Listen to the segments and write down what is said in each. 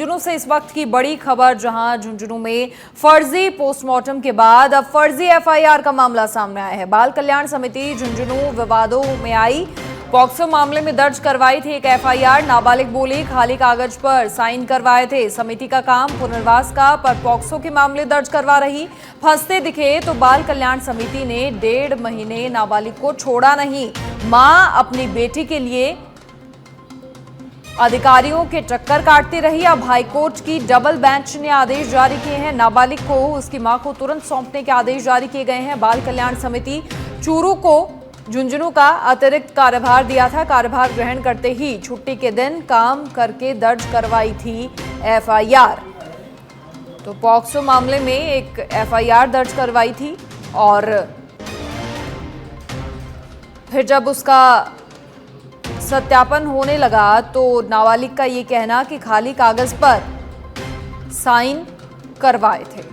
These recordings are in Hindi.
झुंझुनू से इस वक्त की बड़ी खबर, जहां झुंझुनू में फर्जी पोस्टमार्टम के बाद अब फर्जी एफआईआर का मामला सामने आया है। बाल कल्याण समिति झुंझुनू विवादों में आई। पॉक्सो मामले में दर्ज करवाई थी एक एफआईआर। नाबालिग बोली खाली कागज पर साइन करवाए थे। समिति का काम पुनर्वास का, पर पॉक्सो के मामले दर्ज करवा रही। फंसते दिखे तो बाल कल्याण समिति ने 1.5 महीने नाबालिग को छोड़ा नहीं। मां अपनी बेटी के लिए अधिकारियों के चक्कर काटती रही। अब हाईकोर्ट की डबल बेंच ने आदेश जारी किए हैं। नाबालिग को उसकी मां को तुरंत सौंपने के आदेश जारी किए गए हैं। बाल कल्याण समिति चूरू को झुंझुनू का अतिरिक्त कार्यभार दिया था। कार्यभार ग्रहण करते ही छुट्टी के दिन काम करके दर्ज करवाई थी एफआईआर। तो पॉक्सो मामले में एक एफआईआर दर्ज करवाई थी और फिर जब उसका सत्यापन होने लगा तो नाबालिग का ये कहना कि खाली कागज पर साइन करवाए थे।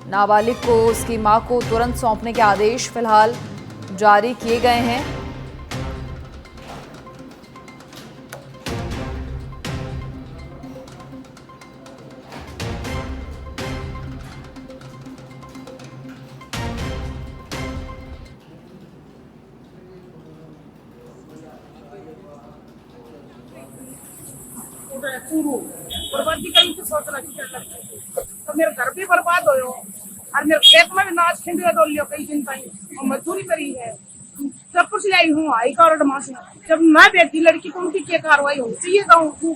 नाबालिग को उसकी मां को तुरंत सौंपने के आदेश फिलहाल जारी किए गए हैं। बर्बादी का तो सोच रहा है। तो मेरा घर भी बर्बाद हो और मेरे खेत में भी नाच खिंड डोल लियो कई दिन तक और मजदूरी करी है। सब कुछ लाई हूँ हाई कोर्ट में से। जब मैं बेटी लड़की को उनकी क्या कार्रवाई हो चाहिए गाँव 2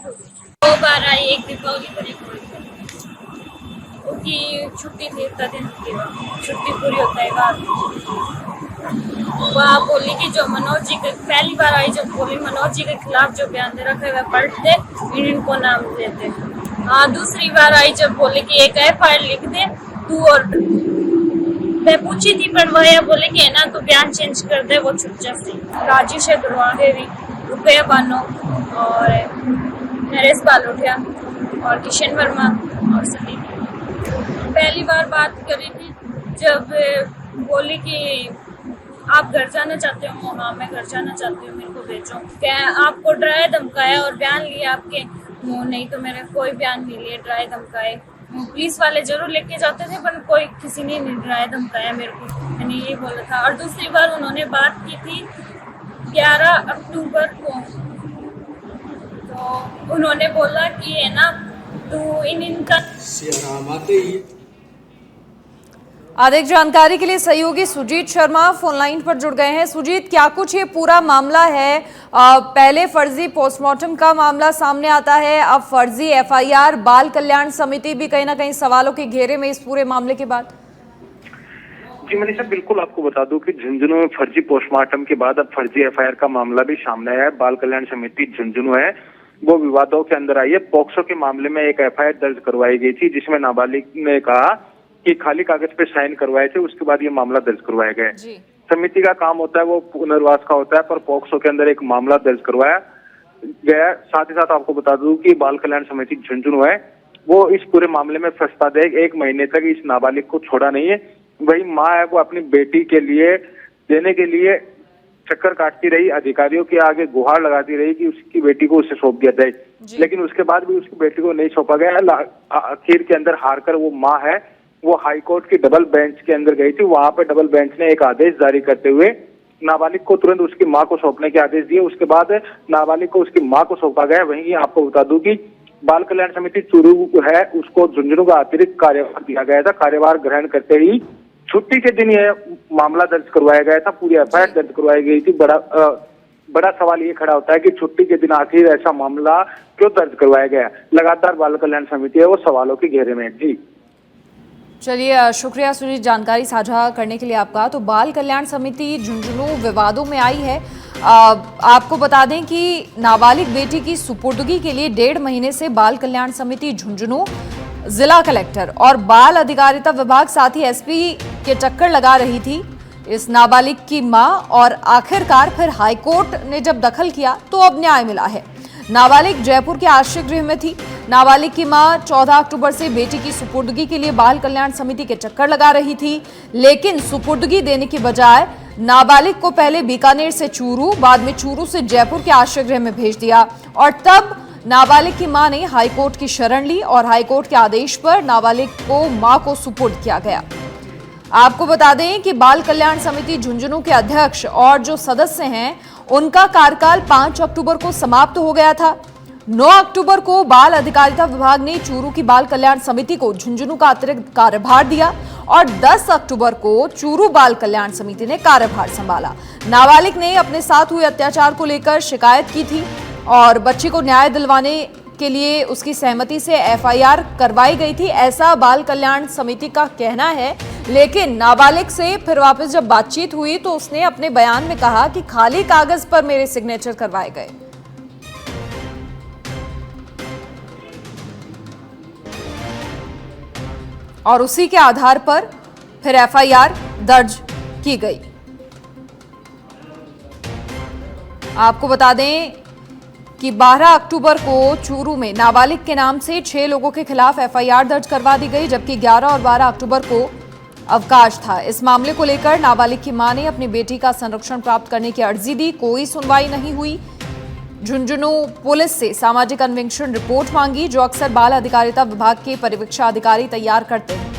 बार आई, एक दीपावली पर एक उनकी छुट्टी थी, इतना दिन छुट्टी पूरी होता है बाद वह बोली कि जो मनोज जी के पहली बार आई, जब बोली मनोज जी के खिलाफ जो बयान दे रखा है वह पलट दे, इनको नाम देते। हाँ, दूसरी बार आई जब बोले कि एक एफआईआर लिख दे तू, और मैं पूछी थी पर वह बोले कि है ना तो बयान चेंज कर दे, वो छुट जाती। राजेश देवी, रुपया बानो और नरेश बालोटिया और किशन वर्मा और सभी। पहली बार बात करी थी जब बोली कि आप घर जाना चाहते हो। हाँ, मैं घर जाना चाहती हूँ, मेरे को भेजो। क्या आपको डराया धमकाया और बयान लिया आपके? नहीं तो मेरे कोई बयान नहीं लिए, डराए धमकाए। पुलिस वाले जरूर लेके जाते थे पर कोई किसी ने नहीं डराया धमकाया मेरे को, मैंने ये बोला था। और दूसरी बार उन्होंने बात की थी 11 अक्टूबर को, तो उन्होंने बोला कि है ना तो इनका अधिक जानकारी के लिए सहयोगी सुजीत शर्मा फोन लाइन पर जुड़ गए हैं। सुजीत, क्या कुछ ये पूरा मामला है? पहले फर्जी पोस्टमार्टम का मामला सामने आता है, अब फर्जी एफआईआर, बाल कल्याण समिति भी कहीं ना कहीं सवालों के घेरे में इस पूरे मामले के बाद। जी मनीषा, बिल्कुल आपको बता दूं कि झुंझुनू में फर्जी पोस्टमार्टम के बाद अब फर्जी एफआईआर का मामला भी सामने आया है। बाल कल्याण समिति झुंझुनू है वो विवादों के अंदर आई है। पॉक्सो के मामले में एक एफआईआर दर्ज करवाई गई थी जिसमें नाबालिग ने कहा कि खाली कागज पे साइन करवाए थे, उसके बाद ये मामला दर्ज करवाया गया। समिति का काम होता है वो पुनर्वास का होता है, पर पॉक्सो के अंदर एक मामला दर्ज करवाया गया। साथ ही साथ आपको बता दूं कि बाल कल्याण समिति झुंझुनू है वो इस पूरे मामले में फंसता दे 1 महीने तक इस नाबालिग को छोड़ा नहीं है। वही माँ है वो अपनी बेटी के लिए देने के लिए चक्कर काटती रही, अधिकारियों के आगे गुहार लगाती रही कि उसकी बेटी को उसे सौंप दिया जाए, लेकिन उसके बाद भी उसकी बेटी को नहीं सौंपा गया। आखिर के अंदर हारकर वो माँ है वो हाईकोर्ट की डबल बेंच के अंदर गई थी। वहां पे डबल बेंच ने एक आदेश जारी करते हुए नाबालिग को तुरंत उसकी मां को सौंपने के आदेश दिए। उसके बाद नाबालिग को उसकी मां को सौंपा गया। वहीं आपको बता दूं कि बाल कल्याण समिति चूरू है उसको झुंझुनू का अतिरिक्त कार्यभार दिया गया था। कार्यभार ग्रहण करते ही छुट्टी के दिन यह मामला दर्ज करवाया गया था, पूरी एफआईआर दर्ज करवाई गई थी। बड़ा सवाल ये खड़ा होता है कि छुट्टी के दिन आखिर ऐसा मामला क्यों दर्ज करवाया गया? लगातार बाल कल्याण समिति है वो सवालों के घेरे में। जी चलिए, शुक्रिया सुजीत जानकारी साझा करने के लिए आपका। तो बाल कल्याण समिति झुंझुनू विवादों में आई है। आपको बता दें कि नाबालिग बेटी की सुपुर्दगी के लिए 1.5 महीने से बाल कल्याण समिति झुंझुनू, जिला कलेक्टर और बाल अधिकारिता विभाग साथ ही एसपी के चक्कर लगा रही थी इस नाबालिग की मां, और आखिरकार फिर हाईकोर्ट ने जब दखल किया तो अब न्याय मिला है। नाबालिग जयपुर के आश्रय गृह में थी। नाबालिग की मां 14 अक्टूबर से बेटी की सुपुर्दगी के लिए बाल कल्याण समिति के चक्कर लगा रही थी, लेकिन सुपुर्दगी देने की बजाय नाबालिग को पहले बीकानेर से चूरू, बाद में चूरू से जयपुर के आश्रय गृह में भेज दिया और तब नाबालिग की मां ने हाईकोर्ट की शरण ली और हाईकोर्ट के आदेश पर नाबालिग को मां को सुपुर्द किया गया। आपको बता दें कि बाल कल्याण समिति झुंझुनू के अध्यक्ष और जो सदस्य हैं उनका कार्यकाल 5 अक्टूबर को समाप्त हो गया था। 9 अक्टूबर को बाल अधिकारिता विभाग ने चूरू की बाल कल्याण समिति को झुंझुनू का अतिरिक्त कार्यभार दिया और 10 अक्टूबर को चूरू बाल कल्याण समिति ने कार्यभार संभाला। नाबालिग ने अपने साथ हुए अत्याचार को लेकर शिकायत की थी और बच्ची को न्याय दिलवाने के लिए उसकी सहमति से एफआईआर करवाई गई थी, ऐसा बाल कल्याण समिति का कहना है। लेकिन नाबालिग से फिर वापस जब बातचीत हुई तो उसने अपने बयान में कहा कि खाली कागज पर मेरे सिग्नेचर करवाए गए। और उसी के आधार पर फिर एफआईआर दर्ज की गई। आपको बता दें कि 12 अक्टूबर को चूरू में नाबालिग के नाम से 6 लोगों के खिलाफ एफआईआर दर्ज करवा दी गई, जबकि 11 और 12 अक्टूबर को अवकाश था। इस मामले को लेकर नाबालिग की मां ने अपनी बेटी का संरक्षण प्राप्त करने की अर्जी दी, कोई सुनवाई नहीं हुई। झुंझुनू पुलिस से सामाजिक अन्वेषण रिपोर्ट मांगी, जो अक्सर बाल अधिकारिता विभाग के परिवीक्षा अधिकारी तैयार करते हैं।